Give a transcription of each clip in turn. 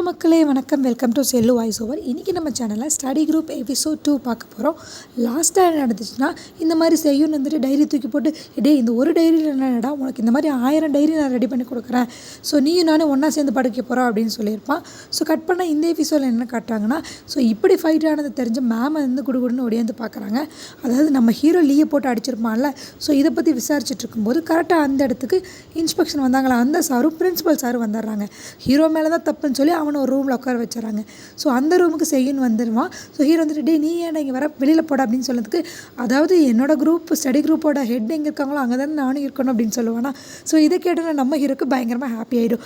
மக்களே வணக்கம். Welcome to cell voice over. இன்றைக்கி நம்ம சேனலில் ஸ்டடி குரூப் எபிசோட் 2 பார்க்க போகிறோம். லாஸ்ட்டாக என்ன நடந்துச்சுன்னா, இந்த மாதிரி செய்யுன்னு வந்துட்டு டைரி தூக்கி போட்டு, டே இந்த ஒரு டைரியில் என்னடா உனக்கு இந்த மாதிரி 1000 டைரி நான் ரெடி பண்ணி கொடுக்குறேன், ஸோ நீயும் நானும் ஒன்றா சேர்ந்து படிக்க போகிறோம் அப்படின்னு சொல்லியிருப்பான். ஸோ கட் பண்ண இந்த எபிசோடில் என்ன காட்டுறாங்கன்னா, ஸோ இப்படி ஃபைட் ஆனது தெரிஞ்ச மேம் வந்து குடுகுடுன்னு ஓடியாந்து பார்க்குறாங்க. அதாவது நம்ம ஹீரோ லீயை போட்டு அடிச்சிருப்பான்ல, ஸோ இதை பற்றி விசாரிச்சுட்டு இருக்கும்போது கரெக்டாக அந்த இடத்துக்கு இன்ஸ்பெக்ஷன் வந்தாங்களா, அந்த சாரும் பிரின்சிபல் சாரும் வந்துடுறாங்க. ஹீரோ மேலே தான் தப்புன்னு சொல்லி அவனை ஒரு ரூமில் உட்கார வச்சுறாங்க. ஸோ அந்த ரூமுக்கு செய்யுன்னு வந்துடுவான். ஸோ ஹீரோ வந்துட்டு, டே நீ ஏன் இங்கே வர, வெளியில் போட அப்படின்னு சொன்னதுக்கு, அதாவது என்னோட குரூப் ஸ்டடி குரூப்போட ஹெட் எங்கே இருக்காங்களோ அங்கே தானே நானும் இருக்கணும் அப்படின்னு சொல்லுவானா. ஸோ இதை கேட்டு நம்ம ஹீரோக்கு பயங்கரமாக ஹாப்பி ஆகிடும்.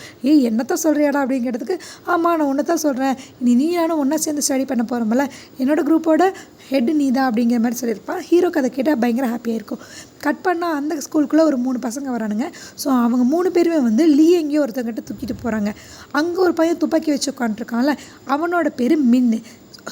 என்னத்தான் சொல்கிறியாடா அப்படிங்கிறதுக்கு, ஆமாம் நான் ஒன்று தான் சொல்கிறேன், நீ நானும் ஒன்றா சேர்ந்து ஸ்டடி பண்ண போகிறோம்ல, என்னோட குரூப்போட ஹெட் நீ தான் அப்படிங்கிற மாதிரி சொல்லியிருப்பான். ஹீரோக்கு அதை கேட்டால் பயங்கர ஹாப்பியாக இருக்கும். கட் பண்ணால் அந்த ஸ்கூலுக்குள்ளே ஒரு 3 பசங்க வரானுங்க. ஸோ அவங்க 3 பேருமே வந்து லீ எங்கேயோ ஒருத்தங்கிட்ட தூக்கிட்டு போகிறாங்க. அங்கே ஒரு பையன் துப்பாக்கி வச்சு உட்காந்துருக்கான்ல, அவனோட பேர் மின்னு.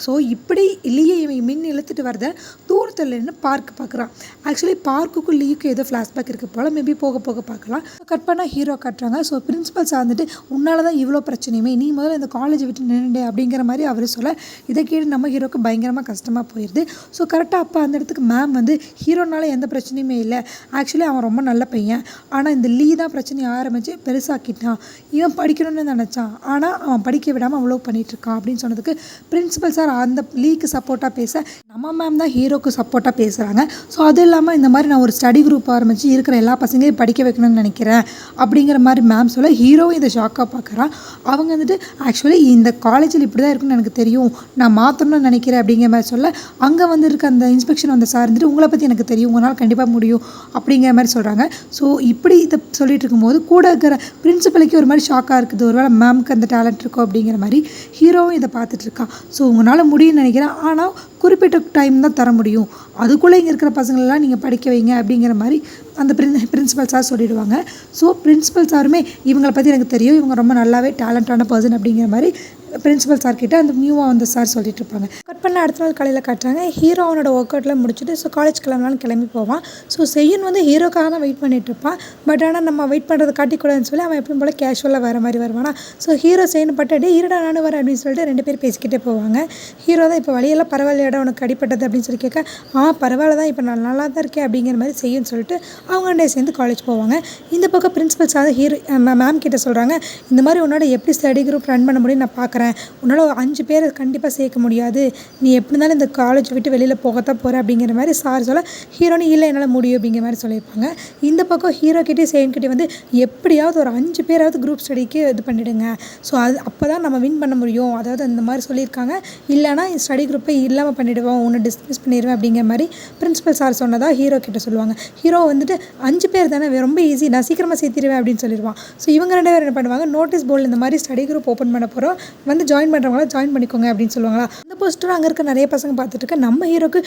ஸோ இப்படி லீயை இவன் மின் இழுத்துட்டு வரத தூரத்தில் நின்று பார்க் பார்க்குறான். ஆக்சுவலி பார்க்குக்கும் லீக்கும் ஏதோ ஃப்ளாஷ்பேக் இருக்குது போல், மேபி போக போக பார்க்கலாம். கட் பண்ணால் ஹீரோ கட்டுறாங்க. ஸோ பிரின்சிபல் சார்ந்துட்டு, உன்னால தான் இவ்வளோ பிரச்சனையுமே, நீ முதல்ல இந்த காலேஜை விட்டு நின்று அப்படிங்கிற மாதிரி அவர் சொல்ல, இதை கேட்டு நம்ம ஹீரோக்கு பயங்கரமாக கஷ்டமாக போயிடுது. ஸோ கரெக்டாக அப்போ அந்த இடத்துக்கு மேம் வந்து, ஹீரோனால எந்த பிரச்சனையுமே இல்லை, ஆக்சுவலி அவன் ரொம்ப நல்ல பையன், ஆனால் இந்த லீ தான் பிரச்சனையை ஆரம்பித்து பெருசாக்கிட்டான், இவன் படிக்கணும்னு நினச்சான், ஆனால் அவன் படிக்க விடாமல் அவ்வளோ பண்ணிகிட்ருக்கான் அப்படின்னு சொன்னதுக்கு பிரின்சிபல் சார் அந்த லீக்கு சப்போர்ட்டாக பேச, நம்ம மேம் தான் ஹீரோக்கு சப்போர்ட்டாக பேசுகிறாங்க. ஸோ அது இல்லாமல் இந்த மாதிரி நான் ஒரு ஸ்டடி குரூப் ஆரம்பித்து இருக்கிற எல்லா பசங்களையும் படிக்க வைக்கணும்னு நினைக்கிறேன் அப்படிங்கிற மாதிரி மேம் சொல்ல, ஹீரோவும் இதை ஷாக்காக பார்க்குறான். அவங்க வந்துட்டு, ஆக்சுவலி இந்த காலேஜில் இப்படி தான் இருக்குன்னு எனக்கு தெரியும், நான் மாற்றணும்னு நினைக்கிறேன் அப்படிங்கிற மாதிரி சொல்ல, அங்கே வந்து இருக்க அந்த இன்ஸ்பெக்ஷன் வந்த சார் வந்துட்டு, உங்களை பற்றி எனக்கு தெரியும், உங்களால் கண்டிப்பாக முடியும் அப்படிங்கிற மாதிரி சொல்கிறாங்க. ஸோ இப்படி இதை சொல்லிட்டு இருக்கும்போது கூட இருக்கிற பிரின்சிபலுக்கு ஒரு மாதிரி ஷாக்காக இருக்குது, ஒருவேளை மேம்க்கு அந்த டேலண்ட் இருக்கும் அப்படிங்கிற மாதிரி. ஹீரோவும் இதை பார்த்துட்டு இருக்கான். ஸோ உங்களால் முடியும்னு நினைக்கிறேன், ஆனால் குறிப்பிட்ட டைம் தான் தர முடியும், அதுக்குள்ளே இங்கே இருக்கிற பசங்களெலாம் நீங்கள் படிக்க வைங்க அப்படிங்கிற மாதிரி அந்த பிரின்சிபல் சார் சொல்லிடுவாங்க. ஸோ பிரின்சிபல் சாருமே, இவங்களை பற்றி எனக்கு தெரியும், இவங்க ரொம்ப நல்லாவே டேலண்டான பர்சன் அப்படிங்கிற மாதிரி பிரின்சிபல் சார் கிட்ட அந்த நியூவாக வந்த சார் சொல்லிட்டு இருப்பாங்க. கட் பண்ண அடுத்த நாள் காலையில் காட்டுறாங்க. ஹீரோ அவனோட ஒர்க் அவுட்டில் முடிச்சுட்டு ஸோ காலேஜ் கிளம்பலான்னு கிளம்பி போவான். ஸோ செய்யன் வந்து ஹீரோக்காக தான் வெயிட் பண்ணிட்டு இருப்பான். பட் ஆனால் நம்ம வெயிட் பண்ணுறதை காட்டிக்கூடாதுன்னு சொல்லி அவன் எப்பயும் போல் கேஷுவலாக வேறு மாதிரி வருவானா. ஸோ ஹீரோ செய்யணும் பட்டு, இருடா நானும் வரேன் அப்படின்னு சொல்லிட்டு 2 பேர் பேசிக்கிட்டே போவாங்க. ஹீரோ தான், இப்போ வழியெல்லாம் பரவாயில்லையாடா உனக்கு அடிப்பட்டது அப்படின்னு சொல்லி கேட்க, பரவாயில்ல தான், இப்போ நான் நல்லா தான் இருக்கேன் அப்படிங்கிற மாதிரி செய்யுன்னு சொல்லிட்டு அவங்க 2 சேர்ந்து காலேஜ் போவாங்க. இந்த பக்கம் பிரின்சிபல் சார் ஹீரோ மேம் கிட்ட சொல்கிறாங்க, இந்த மாதிரி உன்னோட எப்படி ஸ்டடி குரூப் ரன் பண்ண முடியும் நான் பார்க்குறேன், உன்னால் 5 பேரை கண்டிப்பாக சேர்க்க முடியாது, நீ எப்படி இருந்தாலும் இந்த காலேஜ் விட்டு வெளியில் போகத்தான் போகிற அப்படிங்கிற மாதிரி சார் சொல்ல, ஹீரோனி இல்லை என்னால் முடியும் அப்படிங்கிற மாதிரி சொல்லியிருப்பாங்க. இந்த பக்கம் ஹீரோ கிட்டே செய்யன்கிட்டே வந்து, எப்படியாவது ஒரு 5 பேராவது குரூப் ஸ்டடிக்கு இது பண்ணிவிடுங்க, ஸோ அது அப்போ தான் நம்ம வின் பண்ண முடியும், அதாவது அந்த மாதிரி சொல்லியிருக்காங்க, இல்லைனா ஸ்டடி குரூப்பை இல்லாமல் பண்ணிவிடுவோம், ஒன்று டிஸ்மிஸ் பண்ணிடுவேன் அப்படிங்கிற மாதிரி பிரின்சிபல் சார் சொன்னதாக ஹீரோ கிட்ட சொல்லுவாங்க. ஹீரோ வந்துட்டு, 5 பேர் தானே ரொம்ப ஈஸி, நான் சீக்கிரமாக சேர்த்திடுவேன் அப்படின்னு சொல்லிடுவான். ஸோ இவங்க 2 பேர் என்ன பண்ணுவாங்க, நோட்டீஸ் போர்டில் இந்த மாதிரி ஸ்டடி குரூப் ஓப்பன் பண்ண போகிறோம், வந்து ஜாயின் பண்ணுறவங்களா ஜாயின் பண்ணிக்கோங்க அப்படின்னு சொல்லுவாங்களா. அந்த போஸ்டர் அங்கே இருக்க நிறைய பசங்க பார்த்துட்டு இருக்க, நம்ம ஹீரோக்கு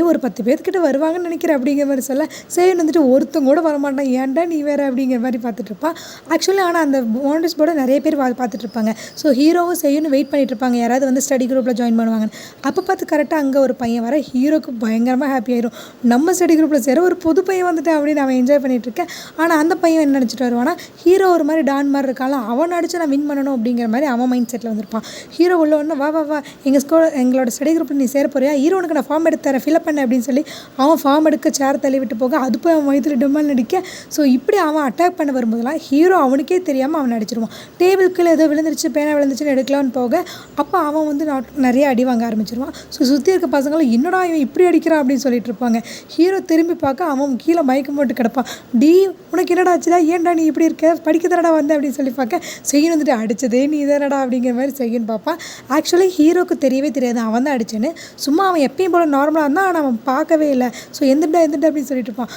ஒரு 10 பேர்கிட்ட வருவாங்கன்னு நினைக்கிறேன் அப்படிங்கிற மாதிரி சொல்ல, சேன் வந்துட்டு ஒருத்தங்க கூட வரமாட்டான், ஏன்டா நீ வேறு அப்படிங்கிற மாதிரி பார்த்துட்டு இருப்பான். ஆக்சுவலி ஆனால் அந்த நோட்டீஸ் போர்டை நிறைய பேர் பார்த்துட்டு இருப்பாங்க. ஸோ ஹீரோவும் செய்யணும் வெயிட் பண்ணிட்டு இருப்பாங்க, யாராவது வந்து ஸ்டடி குரூப்பில் ஜாயின் பண்ணுவாங்கன்னு. அப்போ பார்த்து கரெக்டாக அங்கே ஒரு பையன் வர, ஹீரோக்கு பயங்கரமாக ஹாப்பி ஆயிடும், நம்ம ஸ்டடி குரூப்பில் சேர ஒரு புது பையன் வந்துட்டு அப்படின்னு அவன் என்ஜாய் பண்ணிட்டு இருக்கேன். ஆனால் அந்த பையன் என்ன நினச்சிட்டு வருவானா, ஹீரோ ஒரு மாதிரி டான் மாதிரி இருக்கால, அவன் அடிச்சு நான் வின் பண்ணணும் அப்படிங்கிற மாதிரி அவன் மைண்ட் செட்டில் வந்திருப்பான். ஹீரோ உள்ள ஒன்று, வா எங்களோட ஸ்டடி குரூப்பில் நீ சேர போறியா, ஹீரோனுக்கு நான் ஃபார்ம் எடுத்து தரேன், ஃபில்அப் பண்ண அப்படின்னு சொல்லி அவன் ஃபார்ம் எடுக்க சேர் தள்ளி விட்டு போக, அது போய் அவன் வயிற்றுல டொம்மல் நடிக்க. ஸோ இப்படி அவன் அட்டாக் பண்ண வரும்போதெல்லாம் ஹீரோ அவனுக்கே தெரியாமல் அவன் அடிச்சிருவான். டேபிளுக்குள்ள ஏதோ விழுந்துருச்சு, பேனா விழுந்துச்சுன்னு எடுக்கலான்னு போக, அப்போ அவன் வந்து நிறைய அடி வாங்க ஆரம்பிச்சிருவான். ஸோ சுற்றி இருக்க பசங்களும், என்னடா இவன் இப்படி அடிக்கிறான் அப்படின்னு சொல்லிட்டு இருப்பாங்க. ஹீரோ திரும்பி பார்க்க அவன் கீழே மயக்கம் போட்டு கிடப்பான். உனக்கு என்னடா ஆச்சுடா, ஏன்டா நீ இப்படி இருக்க, படிக்க தரடா வந்த அப்படின்னு சொல்லி பார்க்க, செய்யணும் வந்துட்டு, அடிச்சதே நீ தானடா அப்படிங்கிற மாதிரி செய்யன்னு பார்ப்பான். ஆக்சுவலி ஹீரோக்கு தெரியவே தெரியாது அவன் தான் அடிச்சேன்னு, சும்மா அவன் எப்பயும் போல் நார்மலாக இருந்தால், ஆனால் அவன் பார்க்கவே இல்லை. ஸோ எந்திரடா அப்படின்னு சொல்லிட்டு இருப்பான்.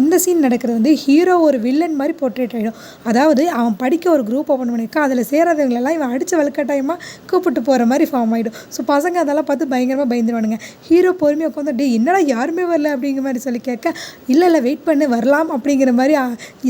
இந்த சீன் நடக்கிறது வந்து ஹீரோ ஒரு வில்லன் மாதிரி போர்ட்ரேட் ஆகிடும். அதாவது அவன் படிக்க ஒரு குரூப் ஓப்பன் பண்ணியிருக்கான், அதில் சேராதவங்களெல்லாம் இவன் அடித்த வலுக்கட்டாயமாக கூப்பிட்டு போகிற மாதிரி ஃபார்ம் ஆகிடும். ஸோ பசங்க அதெல்லாம் பார்த்து பயங்கரமாக பயந்துருவானுங்க. ஹீரோ பொறுமையாக உட்காந்து, என்னடா யாருமே வரல அப்படிங்கிற மாதிரி சொல்லி கேட்க, இல்லை வெயிட் பண்ணு வரலாம் அப்படிங்கிற மாதிரி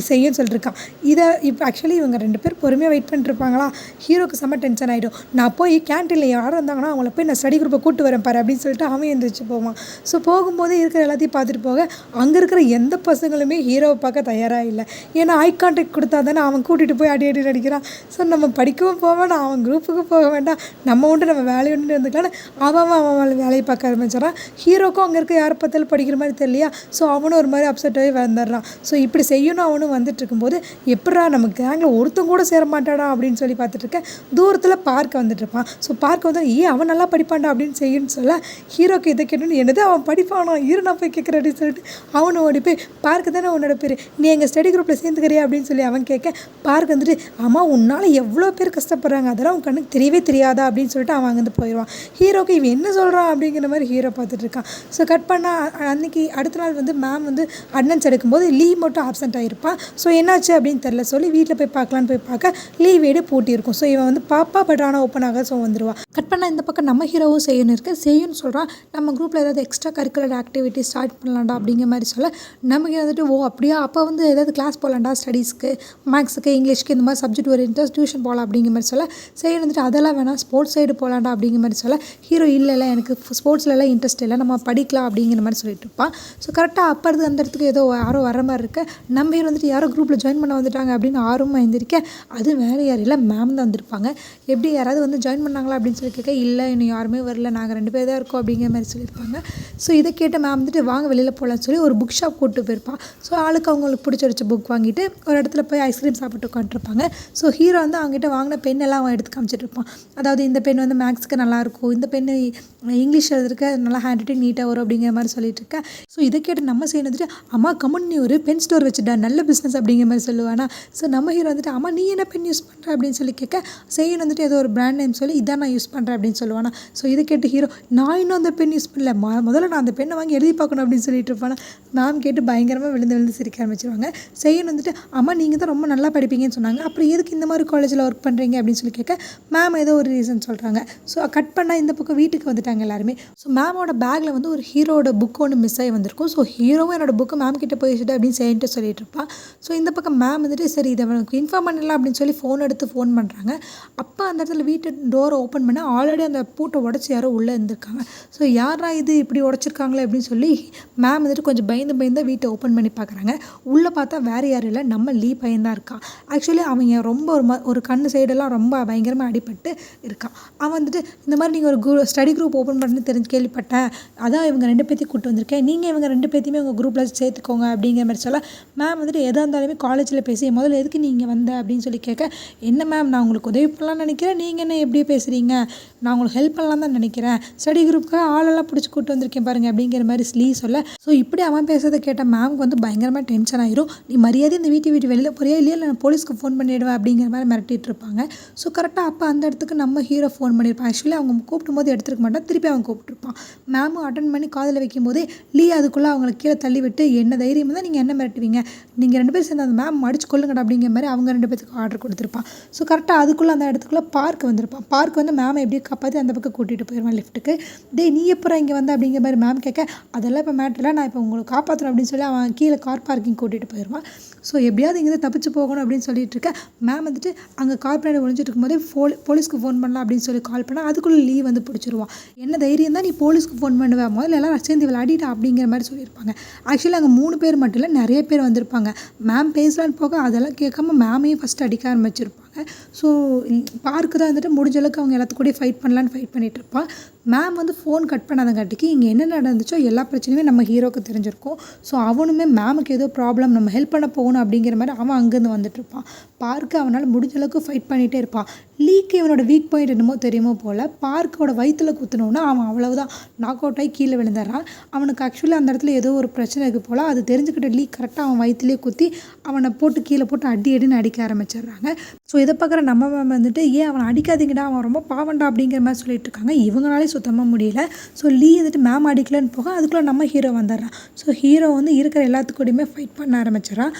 செய்யன்னு சொல்லியிருக்கான். இதை இப்போ ஆக்சுவலி இவங்க 2 பேர் பொறுமையாக வெயிட் பண்ணிட்டுருப்பாங்களா, ஹீரோக்கு செம்ம டென்ஷன் ஆகிடும். ஆகிடும். நான் போய் கேன்டீனில் யாரும் இருந்தாங்கன்னா அவங்கள போய் நான் ஸ்டடி குரூப்பை கூப்பிட்டு வரேன் பாரு அப்படின்னு சொல்லிட்டு அவன் எழுந்திரிச்சு போவான். ஸோ போகும்போதே இருக்கிற எல்லாத்தையும் பார்த்துட்டு போக அங்கே இருக்கிற எந்த பசங்களுமே ஹீரோவை பார்க்க தயாராக இல்லை. ஏன்னா ஐ கான்டாக்ட் கொடுத்தா தானே அவன் கூட்டிகிட்டு போய் அடி அடி நடிக்கிறான். ஸோ நம்ம படிக்கவும் போக வேண்டாம், அவன் குரூப்புக்கு போக வேண்டாம், நம்ம உண்டு நம்ம வேலையை உண்டு இருந்துக்கலான்னு அவன் வேலையை பார்க்க ஆரம்பிச்சிடறான். ஹீரோக்கும் அங்கே இருக்க யாரை பார்த்தாலும் படிக்கிற மாதிரி தெரியலையா. ஸோ அவனும் ஒரு மாதிரி அப்செட் ஆகி வந்துடுறான். ஸோ இப்படி செய்யணும் அவனும் வந்துட்டு இருக்கும்போது எப்படா நம்ம கேங்கில் ஒருத்தன் கூட சேர மாட்டாடா அப்படின்னு சொல்லி பார்த்துட்டு இருக்கேன். தூரத்தில் பார்க்க வந்துட்டு இருப்பான். ஸோ பார்க்க வந்து அவன் நல்லா படிப்பான்டா அப்படின்னு செய்யுன்னு சொல்ல ஹீரோக்கு இதை கேட்டுன்னு என்னது அவன் படிப்பானோ நான் போய் கேட்குறேன் அப்படின்னு சொல்லிட்டு அவனு ஓடி போய் பார்க்க தானே உன்னோட பேர், நீ எங்கள் ஸ்டடி குரூப்பில் சேர்ந்துக்கிறியா அப்படின்னு சொல்லி அவன் கேட்க பார்க்க வந்துட்டு ஆமாம் உன்னால் எவ்வளோ பேர் கஷ்டப்படுறாங்க அதெல்லாம் உன் கண்ணுக்கு தெரியவே தெரியாதா அப்படின்னு சொல்லிட்டு அவன் அங்கேருந்து போயிடுவான். ஹீரோக்கு இவன் என்ன சொல்கிறான் அப்படிங்கிற மாதிரி ஹீரோ பார்த்துட்டு இருக்கான். ஸோ கட் பண்ணால் அன்றைக்கி அடுத்த நாள் வந்து மேம் வந்து அட்டெண்டன்ஸ் எடுக்கும்போது லீவ் மட்டும் ஆப்சென்ட் ஆகிருப்பான். ஸோ என்னாச்சு அப்படின்னு தெரில சொல்லி வீட்டில் போய் பார்க்கலான்னு போய் பார்க்க லீவ் வீடு பூட்டியிருக்கும். ஸோ இவன் வந்து பாப்பா பட் ஆனால் ஓப்பன் ஆக ஸோ வந்துடுவான். கட் பண்ணால் இந்த பக்கம் நம்ம ஹீரோவும் செய்யணும் இருக்குது. செய்யணும்னு சொல்கிறான் நம்ம குரூப்பில் ஏதாவது எக்ஸ்ட்ரா கரிக்குலர் ஆக்டிவிட்டி ஸ்டார்ட் பண்ணலாம்டா அப்படிங்கிற மாதிரி சொல்ல நமக்கு வந்துட்டு ஓ அப்படியா அப்போ வந்து ஏதாவது கிளாஸ் போகலாண்டா ஸ்டடீஸ்க்கு மேக்ஸுக்கு இங்கிலீஷ்க்கு இந்த மாதிரி சப்ஜெக்ட் ஓரியன்டாக டியூஷன் போகலாம் அப்படிங்கிற மாதிரி சொல்ல செய்ய வந்துட்டு அதெல்லாம் வேணாம் ஸ்போர்ட்ஸ் சைடு போகலாண்டா அப்படிங்கிற மாதிரி சொல்ல ஹீரோ இல்லை எனக்கு ஸ்போர்ட்ஸ்லலாம் இன்ட்ரெஸ்ட் இல்லை நம்ம படிக்கலாம் அப்படிங்கிற மாதிரி சொல்லிட்டு இருப்பான். ஸோ கரெக்டாக அப்போ அந்த இடத்துக்கு ஏதோ யாரோ வர மாதிரி இருக்கு. நம்ம ஹீரோ வந்துட்டு யாரோ குரூப்பில் ஜாயின் பண்ண வந்துட்டாங்க அப்படின்னு ஆர்வமாக எழுந்திருக்க அது வேறு யாரும் இல்லை மேம் தான் வந்திருப்பாங்க. எப்படி யாராவது வந்து ஜாயின் பண்ணாங்களா அப்படின்னு சொல்லி கேட்க இல்லை இன்னும் யாருமே வரல நாங்கள் 2 பேர் தான் இருக்கோம் அப்படிங்கிற மாதிரி சொல்லியிருப்பாங்க. ஸோ இதை கேட்ட மேம் வந்துட்டு வாங்க வெளியில் போகலான்னு சொல்லி ஒரு புக் ஷாப் கூப்பிட்டு போயிருப்பான். ஸோ ஆளுக்கு அவங்களுக்கு பிடிச்ச புக் வாங்கிட்டு ஒரு இடத்துல போய் ஐஸ்கிரீம் சாப்பிட்டு உட்காந்துருப்பாங்க. ஸோ ஹீரோ வந்து அவங்ககிட்ட வாங்கின பெண்ணெல்லாம் அவன் எடுத்து காமிச்சிட்டு இருப்பான். அதாவது இந்த பெண் வந்து மேக்ஸுக்கு நல்லாயிருக்கும், இந்த பெண் இங்கிலீஷ் எழுதுறக்க நல்லா ஹேண்ட் ரைட்டிங் நீட்டாக வரும் அப்படிங்கிற மாதிரி சொல்லிட்டு இருக்கேன். ஸோ இதை கேட்டு நம்ம செய்ய வந்துட்டு அம்மா கம்மன் நீ ஒரு பென் ஸ்டோர் வச்சுட்டா நல்ல பிஸ்னஸ் அப்படிங்கிற மாதிரி சொல்லுவானா. ஸோ நம்ம ஹீரோ வந்துட்டு அம்மா நீ என்ன பென் யூஸ் பண்ணுற அப்படின்னு சொல்லி கேட்க செய்யணும் வந்துட்டு ஏதோ ஒரு பிராண்ட் நேம் சொல்லி இதான் நான் யூஸ் பண்ணுறேன் அப்படின்னு சொல்லுவானா. ஸோ இதை கேட்டு ஹீரோ நான் இன்னும் அந்த பென் யூஸ் பண்ணல முதல்ல நான் அந்த பெண்ணை வாங்கி எழுதி பார்க்கணும் அப்படின்னு சொல்லிட்டு இருப்பானா. மேம் கேட்டு பயங்கரமாக விழுந்து சிரிக்க ஆரம்பிச்சிருவாங்க. செய்யணும் வந்துட்டு அம்மா நீங்கள் தான் ரொம்ப நல்லா படிப்பீங்கன்னு சொன்னாங்க, அப்புறம் எதுக்கு இந்த மாதிரி காலேஜில் ஒர்க் பண்ணுறீங்க அப்படின்னு சொல்லி கேட்க மேம் ஏதோ ஒரு ரீசன் சொல்கிறாங்க. ஸோ கட் பண்ணால் இந்த பக்கம் வீட்டுக்கு வந்துட்டாங்க எல்லாருமே. ஸோ மேமோட பேக்கில் வந்து ஒரு ஹீரோட புக் ஒன்று மிஸ் ஆகி வந்திருக்கும். ஸோ ஹீரோவும் என்னோட புக்கு மேம் கிட்ட போயிட்டு அப்படின்னு செய்யிட்டு சொல்லிட்டு இருப்பான். ஸோ இந்த பக்கம் மேம் வந்துட்டு சரி இதை அவனுக்கு இன்ஃபார்ம் பண்ணலாம் அப்படின்னு சொல்லி ஃபோன் பண்ணுறாங்க. அப்போ அந்த இடத்துல வீட்டு டோரை ஓப்பன் பண்ண ஆல்ரெடி அந்த பூட்டை உடச்சி யாரோ உள்ளே இருந்திருக்காங்க. ஸோ யாரா இது இப்படி உடச்சிருக்காங்களே அப்படின்னு சொல்லி மேம் வந்துட்டு கொஞ்சம் பயந்து வீட்டை ஓப்பன் பண்ணி பார்க்குறாங்க. உள்ளே பார்த்தா வேறு யாரும் இல்லை நம்ம லீ பையன் தான் இருக்கான். ஆக்சுவலி அவங்க ரொம்ப ஒரு கண்ணு சைடெல்லாம் ரொம்ப பயங்கரமாக அடிபட்டு இருக்கான். அவன் வந்துட்டு இந்த மாதிரி நீங்கள் ஒரு ஸ்டடி குரூப் ஓப்பன் பண்ணி கேள்விப்பட்டேன், அதான் இவங்க 2 பேர்த்தையும் கூப்பிட்டு வந்திருக்கேன், நீங்கள் இவங்க 2 பேர்த்தையுமே உங்கள் குரூப்பில் சேர்த்துக்கோங்க அப்படிங்கிற மாதிரி சொல்ல மேம் வந்துட்டு எதாக இருந்தாலுமே காலேஜில் பேசி முதல்ல எதுக்கு நீங்கள் வந்த அப்படின்னு சொல்லி கேட்க என்ன மேம் நான் உங்களுக்கு உதவி பண்ணலான்னு நினைக்கிறேன், நீங்கள் என்ன எப்படியே பேசுகிறீங்க, நான் உங்களுக்கு ஹெல்ப் பண்ணலாம் தான் நினைக்கிறேன், ஸ்டடி குரூப்புக்கு ஆளெல்லாம் பிடிச்சி கூப்பிட்டு வந்திருக்கேன் பாருங்கள் அப்படிங்கிற மாதிரி லீ சொல்ல. ஸோ இப்படி அவன் பேசுறதை கேட்ட மேம்க்கு வந்து பயங்கரமாக டென்ஷன் ஆயிரும். நீ மரியாதை இந்த வீட்டை விட்டு வெளியில் போறியா இல்லையா இல்லை நான் போலீஸ்க்கு ஃபோன் பண்ணிவிடுவேன் அப்படிங்கிற மாதிரி மிரட்டிட்டு இருப்பாங்க. ஸோ கரெக்டாக அப்போ அந்த இடத்துக்கு நம்ம ஹீரோ ஃபோன் பண்ணியிருப்பான். ஆக்சுவலி அவங்க கூப்பிடும் போது எடுத்துருக்க மாட்டான், திருப்பி அவன் கூப்பிட்டுருப்பான். மேமும் அட்டன் பண்ணி காதில் வைக்கும் போதே லீ அதுக்குள்ளே அவங்களை கீழே தள்ளி விட்டு என்ன தைரியம் தான் நீங்கள் என்ன மிரட்டுவீங்க, நீங்கள் 2 பேரும் சேர்ந்து அந்த மேம் மடிச்சு கொள்ளுங்கடா அப்படிங்கிற மாதிரி அவங்க 2 பேருக்கு ஆர்டர் கொடுத்துருப்பான். ஸோ கரெக்டாக அதுக்குள்ளே அந்த இடத்துக்குள்ளே பார்க் வந்திருப்பான். பார்க் வந்து மேமை எப்படியே காப்பாற்றி அந்த பக்கம் கூட்டிகிட்டு போயிடுவான் லிஃப்ட்டுக்கு. நீ எப்போ இங்கே வந்து அப்படிங்கிற மாதிரி மேம் கேட்க அதெல்லாம் இப்போ மேட்டரில் நான் இப்போ உங்களுக்கு காப்பாற்றணும் அப்படின்னு சொல்லி அவன் கீழே கார் பார்க்கிங் கூட்டிகிட்டு போயிடுவான். ஸோ எப்படியாவது இங்கே தப்பிச்சு போகணும் அப்படின்னு சொல்லிட்டு இருக்க மேம் வந்துட்டு அங்கே கார் பின்னாடி ஒழிஞ்சிட்டு இருக்கும்போதே போலீஸ்க்கு ஃபோன் பண்ணலாம் அப்படின்னு சொல்லி கால் பண்ணால் அதுக்குள்ளே லீவ் வந்து பிடிச்சிருவான். என்ன தைரியம் தான் நீ போலீஸ்க்கு ஃபோன் பண்ணுவேன், முதல்ல எல்லாம் சேர்ந்து விளையாடிட்டா அப்படிங்கிற மாதிரி சொல்லியிருப்பாங்க. ஆக்சுவலி அங்கே 3 பேர் மட்டும் இல்லை நிறைய பேர் வந்திருப்பாங்க. மேம் பேசலான்னு போக அதெல்லாம் கேட்காம மேமையும் ஃபஸ்ட்டு அடிக்க ஆரம்பிச்சிருப்பாங்க. ஸோ பார்க்கு தான் வந்துட்டு முடிஞ்ச அளவுக்கு அவங்க எல்லாத்துக்கூடயும் ஃபைட் பண்ணிகிட்டு இருப்பான். மேம் வந்து ஃபோன் கட் பண்ணாதங்காட்டிக்கு இங்கே என்ன நடந்துச்சோ எல்லா பிரச்சனையுமே நம்ம ஹீரோக்கு தெரிஞ்சிருக்கும். ஸோ அவனுமே மேமுக்கு ஏதோ ப்ராப்ளம் நம்ம ஹெல்ப் பண்ண போகணும் அப்படிங்கிற மாதிரி அவன் அங்கேருந்து வந்துட்டுருப்பான். பார்க்கு அவனால் முடிஞ்ச அளவுக்கு ஃபைட் பண்ணிகிட்டே இருப்பான். லீக்கு இவனோட வீக் பாயிண்ட் என்னமோ தெரியுமோ போல் பார்க்கோட வயிற்றுல குத்துனோன்னா அவன் அவ்வளவுதான் நாக் அவுட் ஆகி கீழே விழுந்துடுறான். அவனுக்கு ஆக்சுவலி அந்த இடத்துல ஏதோ ஒரு பிரச்சனை இருக்குது போல், அது தெரிஞ்சுக்கிட்ட லீக் கரெக்டாக அவன் வயிற்றுலேயே குத்தி அவனை போட்டு கீழே போட்டு அடின்னு அடிக்க ஆரம்பிச்சிடுறாங்க. ஸோ இதை பார்க்குற நம்ம மேம் வந்துட்டு அவனை அடிக்காதீங்கடா அவன் ரொம்ப பாவண்டா அப்படிங்கிற மாதிரி சொல்லிட்டு இருக்காங்க. இவங்களாலே சுத்தமாக முடியல. ஸோ லீ வந்துட்டு மேம் அடிக்கலன்னு போக அதுக்குள்ளே நம்ம ஹீரோ வந்துடுறான். ஸோ ஹீரோ வந்து இருக்கிற எல்லாத்துக்கூடையுமே ஃபைட் பண்ண ஆரம்பிச்சிடறான்.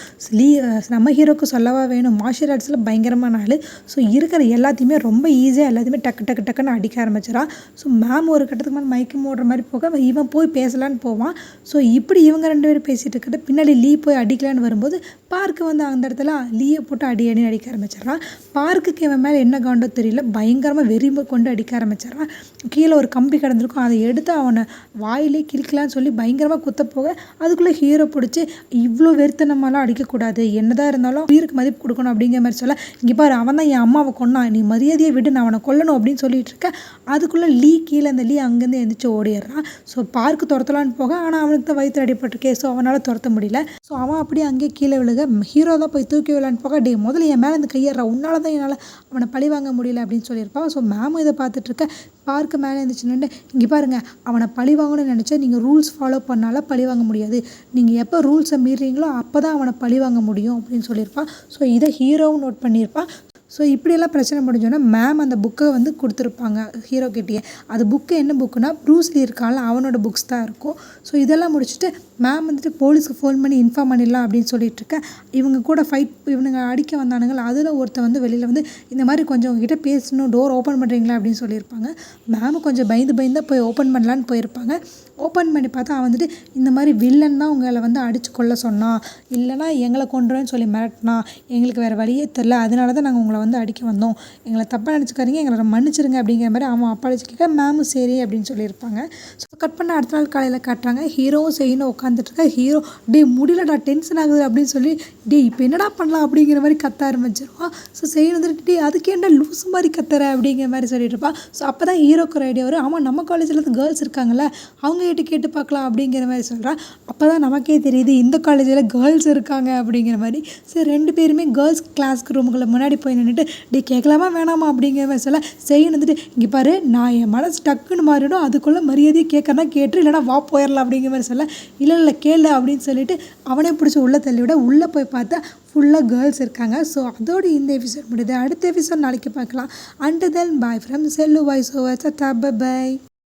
நம்ம ஹீரோக்கு சொல்லவா வேணும், மார்ஷியல் ஆர்ட்ஸில் பயங்கரமான ஆள். ஸோ இருக்கிற எல்லாத்தையுமே ரொம்ப ஈஸியாக எல்லாத்தையுமே டக்கு டக்கு டக்குன்னு அடிக்க ஆரம்பிச்சிடறான். ஸோ மேம் ஒரு கட்டத்துக்கு மேலே மயக்கம் ஓடுற மாதிரி போக இவன் போய் பேசலான்னு போவான். ஸோ இப்படி இவங்க 2 பேரும் பேசிகிட்டு இருக்கிட்ட பின்னாடி லீ போய் அடிக்கலான்னு வரும்போது பார்க்கு வந்து அந்த இடத்துல லீயை போட்டு அடின்னு அடிக்க ஆரம்பிச்சிடறான். பார்க்குக்கு இவன் மேலே என்ன காண்டோ தெரியல, பயங்கரமாக வெறிமை கொண்டு அடிக்க ஆரம்பிச்சிடறான். கீழே ஒரு கம்பி கிடந்திருக்கும், அதை எடுத்து அவனை வாயிலே கிழிக்கலான்னு சொல்லி பயங்கரமாக குத்த போக அதுக்குள்ளே ஹீரோ பிடிச்சி இவ்வளோ வெறித்தனமாலாம் அடிக்கக்கூடாது, என்னதான் இருந்தாலும் உயிருக்கு மதிப்பு கொடுக்கணும் அப்படிங்கிற மாதிரி சொல்ல, இங்கே பாரு அவன் தான் என் அம்மாவை கொன்னான், நீ மரியாதையை விட்டு நான் அவனை கொல்லணும் அப்படின்னு சொல்லிட்டு இருக்க. அதுக்குள்ளே லீ கீழே அந்த லீ அங்கேருந்து எழுந்திரிச்சு ஓடிடுறான். ஸோ பார்க்கு துரத்தலான்னு போக ஆனால் அவனுக்கு தான் வயிற்று அடிபட்டிருக்கே, ஸோ அவனால் துரத்த முடியல. ஸோ அவன் அப்படியே அங்கேயே கீழே விழுக ஹீரோ தான் போய் தூக்கி விடலான்னு போக, முதல்ல என் மேலே இந்த கையேறா, உன்னால தான் என்னால் அவனை பழி வாங்க முடியல அப்படின்னு சொல்லியிருப்பான். ஸோ மேமும் இதை பார்த்துட்டு இருக்க பார்க்கு மேலே இருந்துச்சுன்னு, இங்கே பாருங்கள் அவனை பழி வாங்கணும்னு நினச்சா நீங்கள் ரூல்ஸ் ஃபாலோ பண்ணால பழி வாங்க முடியாது, நீங்கள் எப்போ ரூல்ஸை மீறீங்களோ அப்போ தான் அவனை பழி வாங்க முடியும் அப்படின்னு சொல்லியிருப்பான். ஸோ இதை ஹீரோவும் நோட் பண்ணியிருப்பான். ஸோ இப்படியெல்லாம் பிரச்சனை முடிஞ்சோன்னா மேம் அந்த புக்கை வந்து கொடுத்துருப்பாங்க ஹீரோ கிட்டேயே. அது புக்கு என்ன புக்குனா ப்ரூஸ்லி இருக்கான்ல அவனோட புக்ஸ் தான் இருக்கும். ஸோ இதெல்லாம் முடிச்சுட்டு மேம் வந்துட்டு போலீஸ்க்கு ஃபோன் பண்ணி இன்ஃபார்ம் பண்ணிடலாம் அப்படின்னு சொல்லிட்டு இருக்கேன். இவங்க கூட இவனுங்க அடிக்க வந்தானுங்களா, அதில் ஒருத்தன் வந்து வெளியில் வந்து இந்த மாதிரி கொஞ்சம் உங்ககிட்ட பேசணும், டோர் ஓப்பன் பண்ணுறீங்களா அப்படின்னு சொல்லியிருப்பாங்க. மேமு கொஞ்சம் பயந்து போய் ஓப்பன் பண்ணலான்னு போயிருப்பாங்க. ஓப்பன் பண்ணி பார்த்தா அவன் வந்துட்டு இந்த மாதிரி வில்லன் தான் உங்களை வந்து அடித்து கொள்ள சொன்னான், இல்லைனா எங்களை கொண்டுறேன்னு சொல்லி மிரட்டினா, எங்களுக்கு வேறு வழியே தெரில, அதனால தான் நாங்கள் உங்களை வந்து அடிக்க வந்தோம், எங்களை தப்பாக நினச்சிக்காதீங்க, எங்களை மன்னிச்சிருங்க அப்படிங்கிற மாதிரி அவன் அப்பாலிச்சு கேட்க மேமும் சரி அப்படின்னு சொல்லியிருப்பாங்க. ஸோ கட் பண்ண அடுத்த நாள் காலையில் காட்டுறாங்க. ஹீரோவும் செய்யணும் உட்காந்துட்ருக்க. ஹீரோ முடியலடா டென்ஷன் ஆகுது அப்படின்னு சொல்லி இப்போ என்னடா பண்ணலாம் அப்படிங்கிற மாதிரி கத்த ஆரம்பிச்சிருவான். ஸோ செய்யணும் வந்துட்டு அதுக்கேண்டா லூஸ் மாதிரி கத்துற அப்படிங்கிற மாதிரி சொல்லிட்டு இருப்பான். ஸோ அப்போ தான் ஹீரோக்கு ஒரு ஐடியா வரும், ஆமாம் நம்ம காலேஜில் இருந்து கேர்ள்ஸ் இருக்காங்கல்ல அவங்க கிட்ட கேட்டு பார்க்கலாம் அப்படிங்கிற மாதிரி சொல்கிறான். அப்போ தான் நமக்கே தெரியுது இந்த காலேஜில் கேர்ள்ஸ் இருக்காங்க அப்படிங்கிற மாதிரி. சரி 2 பேருமே கேர்ள்ஸ் கிளாஸ்க்கு ரூமுக்குள்ள முன்னாடி போய் நின்றுட்டு கேட்கலாமா வேணாமா அப்படிங்கிற மாதிரி சொல்ல, செய்யணும் வந்துட்டு இங்கே பாரு நான் என் மனசு டக்குன்னு மாறிடும், அதுக்குள்ளே மரியாதையை கேட்கறனா கேட்டு இல்லைனா வா போயிடலாம் அப்படிங்கிற மாதிரி சொல்ல, இல்லை கேளு அப்படின்னு சொல்லிட்டு அவனே பிடிச்சி உள்ளே தள்ளி விட உள்ளே போய் பார்த்தா ஃபுல்லாக கேர்ள்ஸ் இருக்காங்க. ஸோ அதோடு இந்த எபிசோட் முடியுது. அடுத்த எபிசோட் நாளைக்கு பார்க்கலாம். Until then bye from Chellu voice over. By.